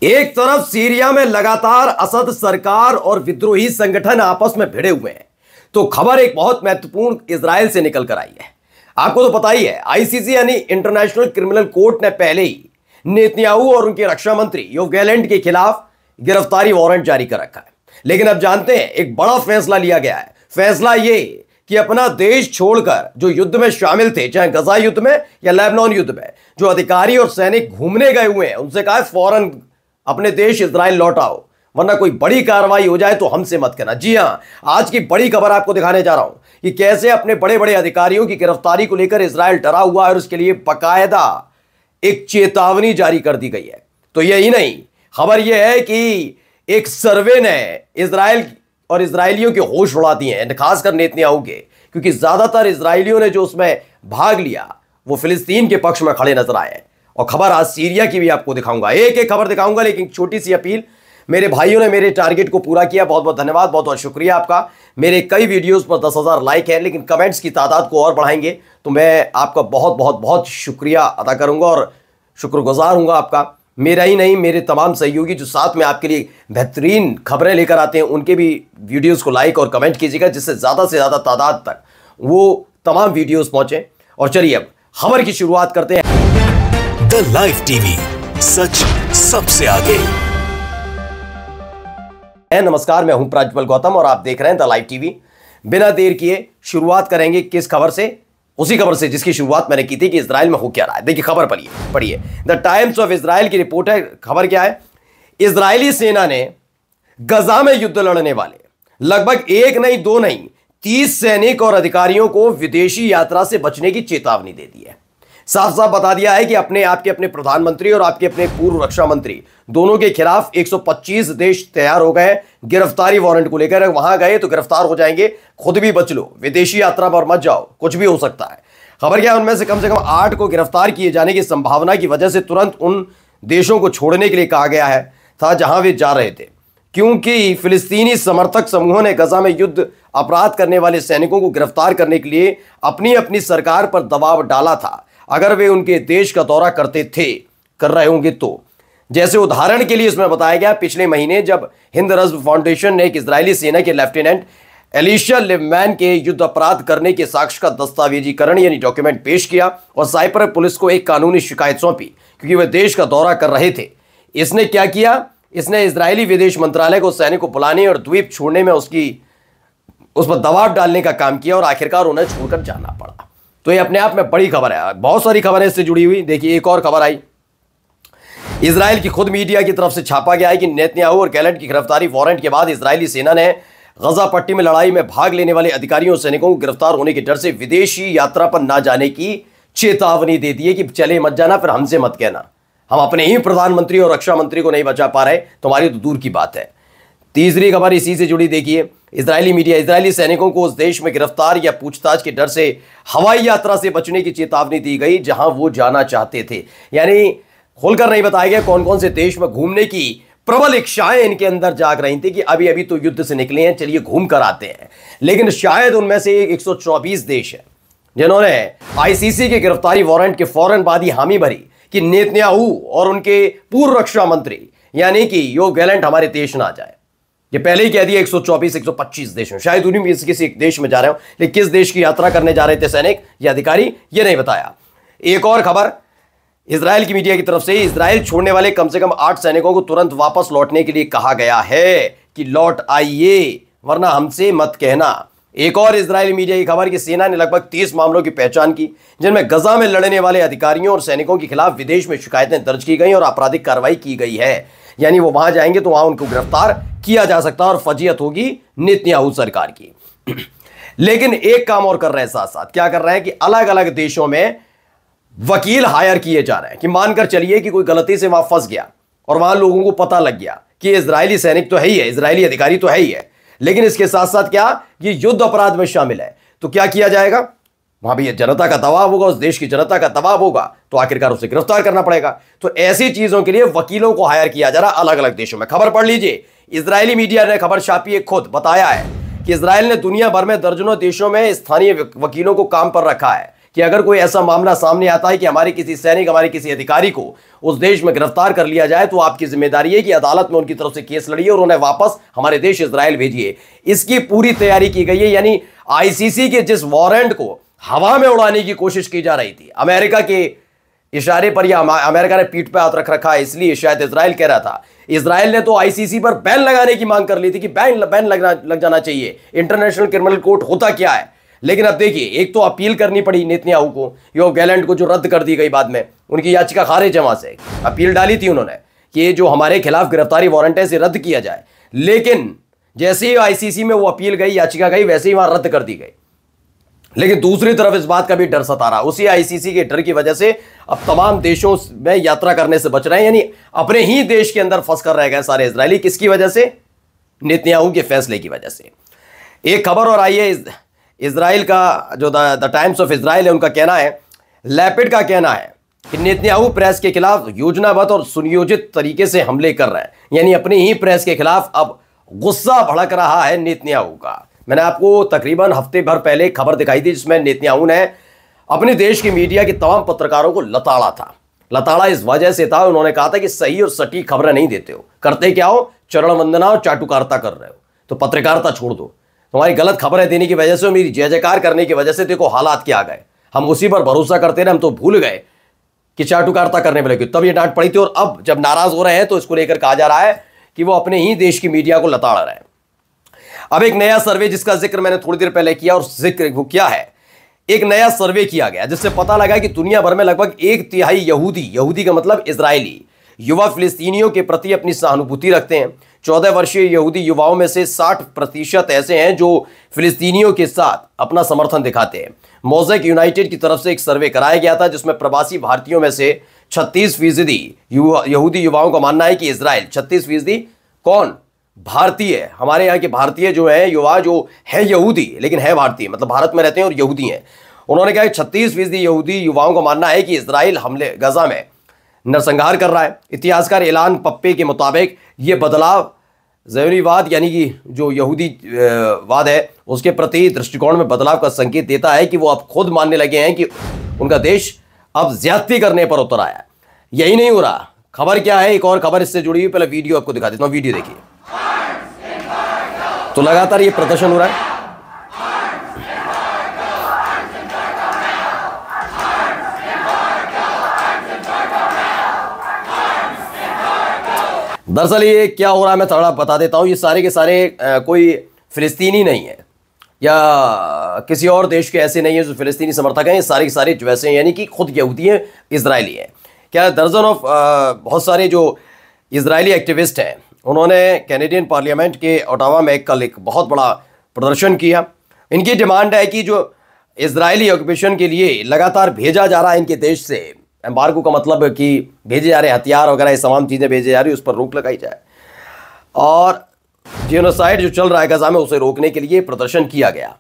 एक तरफ सीरिया में लगातार असद सरकार और विद्रोही संगठन आपस में भिड़े हुए हैं, तो खबर एक बहुत महत्वपूर्ण इजराइल से निकल कर आई है। आपको तो पता ही है, आईसीसी यानी इंटरनेशनल क्रिमिनल कोर्ट ने पहले ही नेतन्याहू और उनके रक्षा मंत्री योव गैलेंट के खिलाफ गिरफ्तारी वारंट जारी कर रखा है। लेकिन अब जानते हैं, एक बड़ा फैसला लिया गया है। फैसला यह कि अपना देश छोड़कर जो युद्ध में शामिल थे, चाहे गजा युद्ध में या लेबनान युद्ध में, जो अधिकारी और सैनिक घूमने गए हुए हैं, उनसे कहा फौरन अपने देश इजराइल लौट आओ, वरना कोई बड़ी कार्रवाई हो जाए तो हमसे मत कहना। जी हां, आज की बड़ी खबर आपको दिखाने जा रहा हूं कि कैसे अपने बड़े बड़े अधिकारियों की गिरफ्तारी को लेकर इजराइल डरा हुआ है और उसके लिए बाकायदा एक चेतावनी जारी कर दी गई है। तो यही नहीं, खबर यह है कि एक सर्वे ने इजराइल और इजरायलियों के होश उड़ा दिए हैं, खासकर नेतन्याहू के, क्योंकि ज्यादातर इजरायलियों ने जो उसमें भाग लिया वो फिलिस्तीन के पक्ष में खड़े नजर आए हैं। और खबर आज सीरिया की भी आपको दिखाऊंगा, एक एक खबर दिखाऊंगा, लेकिन छोटी सी अपील। मेरे भाइयों ने मेरे टारगेट को पूरा किया, बहुत बहुत धन्यवाद, बहुत बहुत शुक्रिया आपका। मेरे कई वीडियोस पर 10,000 लाइक है, लेकिन कमेंट्स की तादाद को और बढ़ाएंगे तो मैं आपका बहुत बहुत बहुत शुक्रिया अदा करूंगा और शुक्रगुजार हूंगा आपका। मेरा ही नहीं, मेरे तमाम सहयोगी जो साथ में आपके लिए बेहतरीन खबरें लेकर आते हैं, उनके भी वीडियोस को लाइक और कमेंट कीजिएगा, जिससे ज़्यादा से ज़्यादा तादाद तक वो तमाम वीडियोस पहुंचे। और चलिए अब खबर की शुरुआत करते हैं। द लाइव टीवी, सच सबसे आगे। नमस्कार, मैं हूं प्रज्वल गौतम और आप देख रहे हैं द लाइव टीवी। बिना देर किए शुरुआत करेंगे किस खबर से? उसी खबर से जिसकी शुरुआत मैंने की थी कि इजराइल में हो क्या रहा है। देखिए खबर पढ़िए। द टाइम्स ऑफ इजराइल की रिपोर्ट है। खबर क्या है? इजरायली सेना ने गजा में युद्ध लड़ने वाले लगभग एक नहीं, दो नहीं, 30 सैनिक और अधिकारियों को विदेशी यात्रा से बचने की चेतावनी दे दी है। साफ साफ बता दिया है कि अपने प्रधानमंत्री और आपके अपने पूर्व रक्षा मंत्री दोनों के खिलाफ 125 देश तैयार हो गए गिरफ्तारी वारंट को लेकर। वहां गए तो गिरफ्तार हो जाएंगे, खुद भी बच लो, विदेशी यात्रा पर मत जाओ, कुछ भी हो सकता है। खबर क्या है? उनमें से कम 8 को गिरफ्तार किए जाने की संभावना की वजह से तुरंत उन देशों को छोड़ने के लिए कहा गया है था जहां वे जा रहे थे, क्योंकि फिलिस्तीनी समर्थक समूहों ने गजा में युद्ध अपराध करने वाले सैनिकों को गिरफ्तार करने के लिए अपनी अपनी सरकार पर दबाव डाला था अगर वे उनके देश का दौरा कर रहे होंगे तो। जैसे उदाहरण के लिए इसमें बताया गया, पिछले महीने जब हिंद रज़्म फाउंडेशन ने एक इजरायली सेना के लेफ्टिनेंट एलिशा लिवमैन के युद्ध अपराध करने के साक्ष्य का दस्तावेजीकरण यानी डॉक्यूमेंट पेश किया और साइप्रस पुलिस को एक कानूनी शिकायत सौंपी क्योंकि वे देश का दौरा कर रहे थे। इसने क्या किया? इसने इजरायली विदेश मंत्रालय को सैनिक को बुलाने और द्वीप छोड़ने में उस पर दबाव डालने का काम किया और आखिरकार उन्हें छोड़कर जाना पड़ा। तो ये अपने आप में बड़ी खबर है। बहुत सारी खबरें इससे जुड़ी हुई। देखिए एक और खबर आई, इजराइल की खुद मीडिया की तरफ से छापा गया है कि नेतन्याहू और गैलेंट की गिरफ्तारी वारंट के बाद इजरायली सेना ने गजा पट्टी में लड़ाई में भाग लेने वाले अधिकारियों और सैनिकों को गिरफ्तार होने के डर से विदेशी यात्रा पर ना जाने की चेतावनी दे दी है कि चले मत जाना, फिर हमसे मत कहना, हम अपने ही प्रधानमंत्री और रक्षा मंत्री को नहीं बचा पा रहे, तुम्हारी तो दूर की बात है। तीसरी खबर इसी से जुड़ी। देखिए इजरायली मीडिया, इजरायली सैनिकों को उस देश में गिरफ्तार या पूछताछ के डर से हवाई यात्रा से बचने की चेतावनी दी गई जहां वो जाना चाहते थे। यानी खोलकर नहीं बताया गया कौन कौन से देश में घूमने की प्रबल इच्छाएं इनके अंदर जाग रही थी कि अभी अभी तो युद्ध से निकले हैं, चलिए घूम कर आते हैं। लेकिन शायद उनमें से 124 देश है जिन्होंने आईसीसी के गिरफ्तारी वारंट के फौरन बाद ही हामी भरी कि नेतन्याहू और उनके पूर्व रक्षा मंत्री यानी कि योव गैलेंट हमारे देश ना जाए। ये पहले ही कह दिया 124 125 देश में, शायद उन्हीं में से किसी एक देश में जा रहे हो, लेकिन किस देश की यात्रा करने जा रहे थे सैनिक या अधिकारी ये नहीं बताया। एक और खबर इजराइल की मीडिया की तरफ से, इजराइल छोड़ने वाले कम से कम 8 सैनिकों को तुरंत वापस लौटने के लिए कहा गया है कि लौट आइए वरना हमसे मत कहना। एक और इजरायली मीडिया की खबर कि सेना ने लगभग 30 मामलों की पहचान की जिनमें गजा में लड़ने वाले अधिकारियों और सैनिकों के खिलाफ विदेश में शिकायतें दर्ज की गई और आपराधिक कार्रवाई की गई है। यानी वो वहां जाएंगे तो वहां उनको गिरफ्तार किया जा सकता है और फजीयत होगी नेतन्याहू सरकार की। लेकिन एक काम और कर रहे हैं, साथ साथ क्या कर रहे हैं कि अलग अलग देशों में वकील हायर किए जा रहे हैं कि मानकर चलिए कि कोई गलती से वहां फंस गया और वहां लोगों को पता लग गया कि इजरायली सैनिक तो है ही है, इजरायली अधिकारी तो है ही है, लेकिन इसके साथ साथ क्या ये युद्ध अपराध में शामिल है, तो क्या किया जाएगा? वहां भी जनता का दबाव होगा, उस देश की जनता का दबाव होगा, तो आखिरकार उसे गिरफ्तार करना पड़ेगा। तो ऐसी चीजों के लिए वकीलों को हायर किया जा रहा अलग अलग देशों में। खबर पढ़ लीजिए, इजरायली मीडिया ने खबर छापी है, खुद बताया है कि इजराइल ने दुनिया भर में दर्जनों देशों में स्थानीय वकीलों को काम पर रखा है कि अगर कोई ऐसा मामला सामने आता है कि हमारे किसी सैनिक, हमारे किसी अधिकारी को उस देश में गिरफ्तार कर लिया जाए, तो आपकी जिम्मेदारी है कि अदालत में उनकी तरफ से केस लड़िए और उन्हें वापस हमारे देश इजराइल भेजिए। इसकी पूरी तैयारी की गई है। यानी आईसीसी के जिस वारंट को हवा में उड़ाने की कोशिश की जा रही थी अमेरिका के इशारे पर, या अमेरिका ने पीठ पे हाथ रख रखा है इसलिए शायद इजराइल कह रहा था। इजराइल ने तो आईसीसी पर बैन लगाने की मांग कर ली थी कि बैन लग जाना चाहिए। इंटरनेशनल क्रिमिनल कोर्ट होता क्या है? लेकिन अब देखिए, एक तो अपील करनी पड़ी नेतन्याहू को, योव गैलेंट को, जो रद्द कर दी गई बाद में, उनकी याचिका खारिज है। वहां से अपील डाली थी उन्होंने कि ये जो हमारे खिलाफ गिरफ्तारी वारंट है इसे रद्द किया जाए। लेकिन जैसे ही आईसीसी में वो अपील गई, याचिका गई, वैसे ही वहां रद्द कर दी गई। लेकिन दूसरी तरफ इस बात का भी डर सता रहा, उसी आईसीसी के डर की वजह से अब तमाम देशों में यात्रा करने से बच रहे हैं। यानी अपने ही देश के अंदर फंस कर रह गए सारे इजरायली। किसकी वजह से? नेतन्याहू के फैसले की वजह से। एक खबर और आई है इजराइल का, जो द टाइम्स ऑफ इजराइल है, उनका कहना है, लैपिड का कहना है कि नेतन्याहू प्रेस के खिलाफ योजनाबद्ध और सुनियोजित तरीके से हमले कर रहे हैं। यानी अपनी ही प्रेस के खिलाफ अब गुस्सा भड़क रहा है नेतन्याहू का। मैंने आपको तकरीबन हफ्ते भर पहले खबर दिखाई थी जिसमें नेतन्याहू ने अपने देश की मीडिया के तमाम पत्रकारों को लताड़ा था। लताड़ा इस वजह से था, उन्होंने कहा था कि सही और सटीक खबरें नहीं देते हो, करते क्या हो? चरण वंदना और चाटुकारिता कर रहे हो, तो पत्रकारिता छोड़ दो। तुम्हारी गलत खबरें देने की वजह से, मेरी जय जयकार करने की वजह से देखो हालात क्या आ गए। हम उसी पर भरोसा करते रहे, हम तो भूल गए कि चाटुकारिता करने में लगे, तब ये डांट पड़ी थी। और अब जब नाराज हो रहे हैं तो इसको लेकर कहा जा रहा है कि वो अपने ही देश की मीडिया को लताड़ रहे हैं। अब एक नया सर्वे जिसका जिक्र मैंने थोड़ी देर पहले किया, और जिक्र वो क्या है, एक नया सर्वे किया गया जिससे पता लगा कि दुनिया भर में लगभग 1/3 यहूदी का मतलब इजरायली युवा फिलिस्तीनियों के प्रति अपनी सहानुभूति रखते हैं। 14 वर्षीय यहूदी युवाओं में से 60% ऐसे हैं जो फिलिस्तीनियों के साथ अपना समर्थन दिखाते हैं। मोज़ेक यूनाइटेड की तरफ से एक सर्वे कराया गया था जिसमें प्रवासी भारतीयों में से 36% यहूदी युवाओं का मानना है कि इजराइल, 36% कौन? भारतीय। हमारे यहाँ के भारतीय जो है युवा, जो है यहूदी लेकिन है भारतीय, मतलब भारत में रहते हैं और यहूदी हैं। उन्होंने कहा कि 36% यहूदी युवाओं का मानना है कि इजराइल हमले गजा में नरसंहार कर रहा है। इतिहासकार एलान पप्पे के मुताबिक ये बदलाव ज़योनीवाद यानी कि जो यहूदी वाद है उसके प्रति दृष्टिकोण में बदलाव का संकेत देता है कि वो अब खुद मानने लगे हैं कि उनका देश अब ज्यादती करने पर उतर आया। यही नहीं हो रहा, खबर क्या है, एक और खबर इससे जुड़ी हुई, पहले वीडियो आपको दिखा देता हूँ। वीडियो देखिए। तो लगातार ये प्रदर्शन हो रहा है। दरअसल ये क्या हो रहा है मैं थोड़ा बता देता हूं। ये सारे के सारे कोई फिलिस्तीनी नहीं है या किसी और देश के ऐसे नहीं है जो फिलिस्तीनी समर्थक हैं। ये सारे के सारे जो वैसे हैं, यानी कि खुद यहूदी हैं, इजरायली हैं। क्या दर्जन ऑफ बहुत सारे जो इजरायली एक्टिविस्ट हैं उन्होंने कैनेडियन पार्लियामेंट के ओटावा में कल एक बहुत बड़ा प्रदर्शन किया। इनकी डिमांड है कि जो इजरायली ऑक्यूपेशन के लिए लगातार भेजा जा रहा है इनके देश से, एम्बार्गो का मतलब कि भेजे जा रहे हथियार वगैरह, ये तमाम चीज़ें भेजे जा रही है, उस पर रोक लगाई जाए। और जेनोसाइड जो चल रहा है गजा में उसे रोकने के लिए प्रदर्शन किया गया।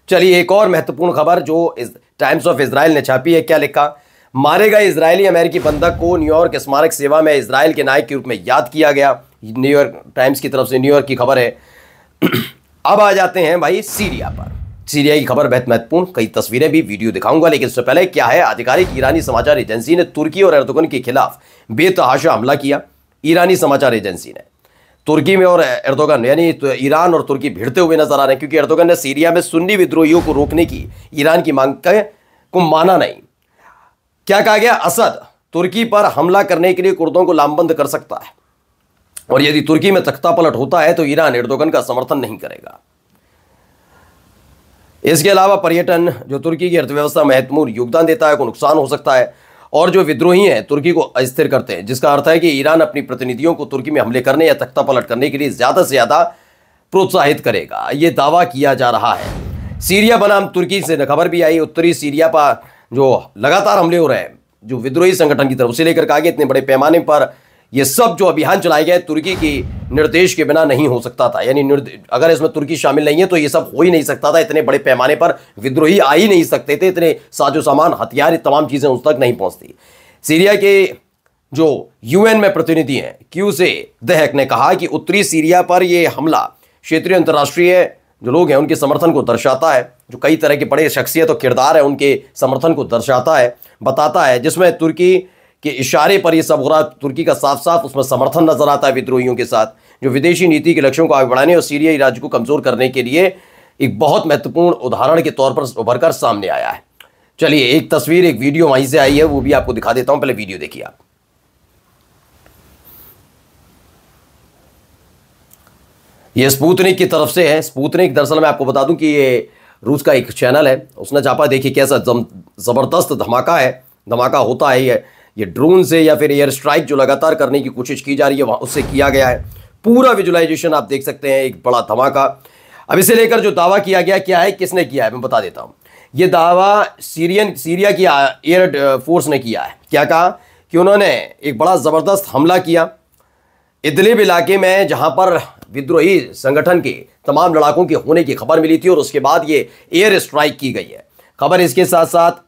चलिए एक और महत्वपूर्ण खबर जो टाइम्स ऑफ इजराइल ने छापी है। क्या लिखा? मारे गए इजरायली अमेरिकी बंधक को न्यूयॉर्क स्मारक सेवा में इजराइल के नायक के रूप में याद किया गया। न्यूयॉर्क टाइम्स की तरफ से न्यूयॉर्क की खबर है। अब आ जाते हैं भाई सीरिया पर। सीरिया की खबर बेहद महत्वपूर्ण, कई तस्वीरें भी वीडियो दिखाऊंगा, लेकिन इससे पहले क्या है, आधिकारिक ईरानी समाचार एजेंसी ने तुर्की और एर्दोगन के खिलाफ बेतहाशा हमला किया। ईरानी समाचार एजेंसी ने तुर्की में और एर्दोगन यानी तो ईरान और तुर्की भिड़ते हुए नजर आ रहे हैं, क्योंकि एर्दोगन ने सीरिया में सुन्नी विद्रोहियों को रोकने की ईरान की मांग को माना नहीं। क्या कहा गया? असद तुर्की पर हमला करने के लिए कुर्दों को लामबंद कर सकता है, और यदि तुर्की में तख्ता पलट होता है तो ईरान एर्दोगन का समर्थन नहीं करेगा। इसके अलावा पर्यटन जो तुर्की की अर्थव्यवस्था में महत्वपूर्ण योगदान देता है को नुकसान हो सकता है, और जो विद्रोही हैं तुर्की को अस्थिर करते हैं, जिसका अर्थ है कि ईरान अपनी प्रतिनिधियों को तुर्की में हमले करने या तख्ता पलट करने के लिए ज़्यादा से ज़्यादा प्रोत्साहित करेगा। ये दावा किया जा रहा है। सीरिया बनाम तुर्की से खबर भी आई। उत्तरी सीरिया पर जो लगातार हमले हो रहे हैं जो विद्रोही संगठन की तरफ से लेकर कहा गया इतने बड़े पैमाने पर ये सब जो अभियान चलाए गए तुर्की की निर्देश के बिना नहीं हो सकता था। यानी अगर इसमें तुर्की शामिल नहीं है तो ये सब हो ही नहीं सकता था। इतने बड़े पैमाने पर विद्रोही आ ही नहीं सकते थे, इतने साजो सामान, हथियार, तमाम चीज़ें उस तक नहीं पहुंचती। सीरिया के जो यूएन में प्रतिनिधि हैं क्यू से दहक ने कहा कि उत्तरी सीरिया पर यह हमला क्षेत्रीय अंतर्राष्ट्रीय जो लोग हैं उनके समर्थन को दर्शाता है, जो कई तरह के बड़े शख्सियत और किरदार है उनके समर्थन को दर्शाता है, बताता है, जिसमें तुर्की के इशारे पर यह सब हो रहा। तुर्की का साफ साफ उसमें समर्थन नजर आता है विद्रोहियों के साथ, जो विदेशी नीति के लक्ष्यों को आगे बढ़ाने और सीरियाई राज्य को कमजोर करने के लिए एक बहुत महत्वपूर्ण उदाहरण के तौर पर उभरकर सामने आया है। चलिए एक तस्वीर, एक वीडियो वहीं से आई है, वो भी आपको दिखा देता हूं। पहले वीडियो देखिए आप। ये स्पुतनिक की तरफ से है। स्पुतनिक दरअसल मैं आपको बता दूं कि ये रूस का एक चैनल है, उसने छापा। देखिए कैसा जबरदस्त धमाका है, धमाका होता है। ये ड्रोन से या फिर एयर स्ट्राइक जो लगातार करने की कोशिश की जा रही है उससे किया गया है। पूरा विजुअलाइजेशन आप देख सकते हैं, एक बड़ा धमाका। अब इसे लेकर जो दावा किया गया क्या है, किसने किया है, मैं बता देता हूं। यह दावा सीरिया की एयर फोर्स ने किया है। क्या कहा कि उन्होंने एक बड़ा जबरदस्त हमला किया इदलिब इलाके में, जहां पर विद्रोही संगठन के तमाम लड़ाकों के होने की खबर मिली थी, और उसके बाद ये एयर स्ट्राइक की गई है। खबर इसके साथ साथ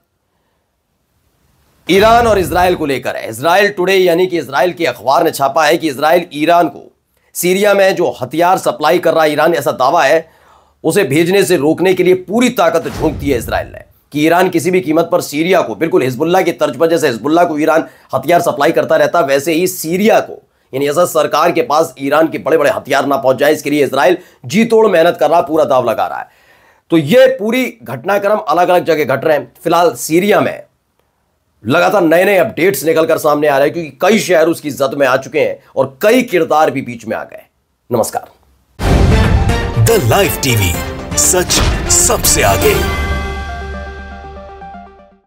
ईरान और इजराइल को लेकर है। इजराइल टुडे यानी कि इजराइल के अखबार ने छापा है कि इजराइल ईरान को सीरिया में जो हथियार सप्लाई कर रहा है ईरान, ऐसा दावा है, उसे भेजने से रोकने के लिए पूरी ताकत झोंक दी है इजराइल ने, कि ईरान किसी भी कीमत पर सीरिया को, बिल्कुल हिजबुल्लाह की तर्ज पर, जैसे हिजबुल्लाह को ईरान हथियार सप्लाई करता रहता, वैसे ही सीरिया को, यानी असद सरकार के पास ईरान के बड़े बड़े हथियार ना पहुंच जाए, इसके लिए इजराइल जी तोड़ मेहनत कर रहा, पूरा दाव लगा रहा है। तो ये पूरी घटनाक्रम अलग अलग जगह घट रहे हैं। फिलहाल सीरिया में लगातार नए नए अपडेट्स निकलकर सामने आ रहे हैं, क्योंकि कई शहर उसकी जद में आ चुके हैं और कई किरदार भी बीच में आ गए। नमस्कार। द लाइव टीवी, सच सबसे आगे।